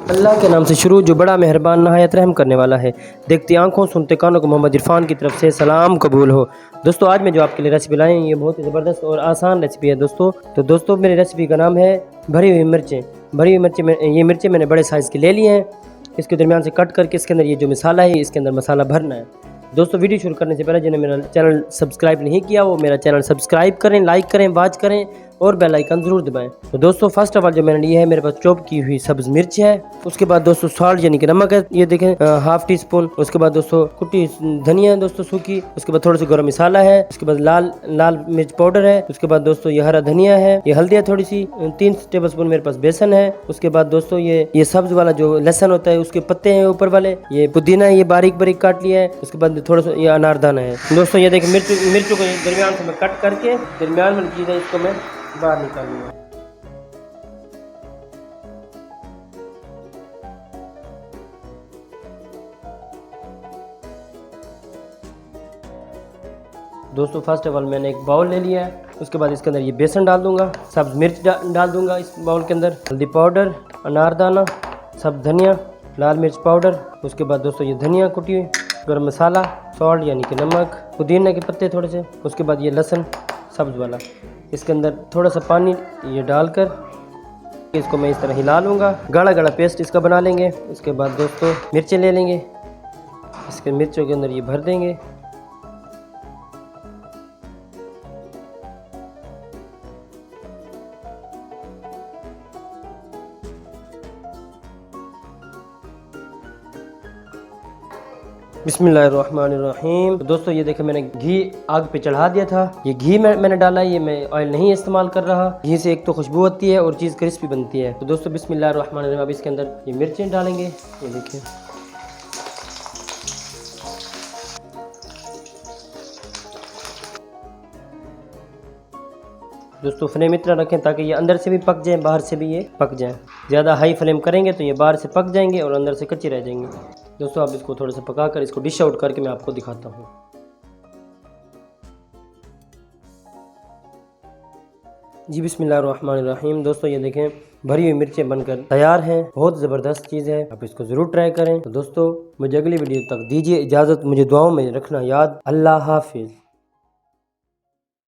अल्लाह के नाम से शुरू जो बड़ा मेहरबान नहायत रहम करने वाला है। देखती आंखों सुनते कानों को मोहम्मद इरफान की तरफ से सलाम कबूल हो। दोस्तों आज मैं जो आपके लिए रेसिपी लाई हूँ ये बहुत ही ज़बरदस्त और आसान रेसिपी है दोस्तों। तो दोस्तों मेरी रेसिपी का नाम है भरी हुई मिर्चें। भरी हुई मिर्चें ये मिर्चें मैंने बड़े साइज़ की ले ली हैं। इसके दरमियान से कट करके इसके अंदर ये जो मसाला है इसके अंदर मसाला भरना है। दोस्तों वीडियो शुरू करने से पहले जिन्होंने मेरा चैनल सब्सक्राइब नहीं किया वो मेरा चैनल सब्सक्राइब करें, लाइक करें, वॉच करें और बेल आइकन ज़रूर दबाएं। तो दोस्तों फर्स्ट ऑफ ऑल जो मैंने लिया है मेरे पास चॉप की हुई सब्ज़ मिर्च है। उसके बाद दोस्तों सॉल्ट यानी कि नमक है, ये देखें हाफ टी स्पून। उसके बाद दोस्तों कुटी धनिया है दोस्तों सूखी। उसके बाद थोड़ा सा गरम मसाला है। उसके बाद लाल मिर्च पाउडर है। उसके बाद दोस्तों ये हरा धनिया है, ये हल्दी है थोड़ी सी, 3 टेबल स्पून मेरे पास बेसन है। उसके बाद दोस्तों ये सब्ज वाला जो लहसन होता है उसके पत्ते हैं ऊपर वाले, ये पुदीना है, ये बारीक बारीक काट लिया है। उसके बाद थोड़ा सा ये अनारदाना है। दोस्तों ये देखिए मिर्चों को दरमियान से मैं कट करके दरमियान में चीज़ है इसको मैं बाहर निकालूंगा। दोस्तों फर्स्ट ऑफ ऑल मैंने एक बाउल ले लिया है। उसके बाद इसके अंदर ये बेसन डाल दूंगा, सब्ज मिर्च डाल दूंगा इस बाउल के अंदर, हल्दी पाउडर, अनारदाना, सब धनिया, लाल मिर्च पाउडर। उसके बाद दोस्तों ये धनिया कुटी हुई, गरम मसाला, सॉल्ट यानी कि नमक, पुदीना के पत्ते थोड़े से। उसके बाद ये लहसुन सब्ज वाला, इसके अंदर थोड़ा सा पानी ये डालकर इसको मैं इस तरह हिला लूँगा। गाढ़ा गाढ़ा पेस्ट इसका बना लेंगे। उसके बाद दोस्तों मिर्चें ले लेंगे, इसके मिर्चों के अंदर ये भर देंगे। बिस्मिल्लाहिर्रहमानिर्रहीम। तो दोस्तों ये देखें मैंने घी आग पे चढ़ा दिया था। ये घी मैंने डाला है, ये मैं ऑयल नहीं इस्तेमाल कर रहा। घी से एक तो खुशबू होती है और चीज़ क्रिस्पी बनती है। तो दोस्तों बिस्मिल्लाहिर्रहमानिर्रहीम। अब इसके अंदर ये मिर्चें डालेंगे, ये देखिए। दोस्तों फ्लेम इतना रखें ताकि ये अंदर से भी पक जाए, बाहर से भी ये पक जाए। ज़्यादा हाई फ्लेम करेंगे तो ये बाहर से पक जाएंगे और अंदर से कच्चे रह जाएंगे। दोस्तों आप इसको थोड़ा सा पका कर इसको डिश आउट करके मैं आपको दिखाता हूँ। जी बिस्मिल्लाहिर्रहमानिर्रहीम। दोस्तों ये देखें भरी हुई मिर्चें बनकर तैयार हैं। बहुत ज़बरदस्त चीज़ है, आप इसको ज़रूर ट्राई करें। तो दोस्तों मुझे अगली वीडियो तक दीजिए इजाज़त, मुझे दुआओं में रखना याद। अल्लाह हाफिज़।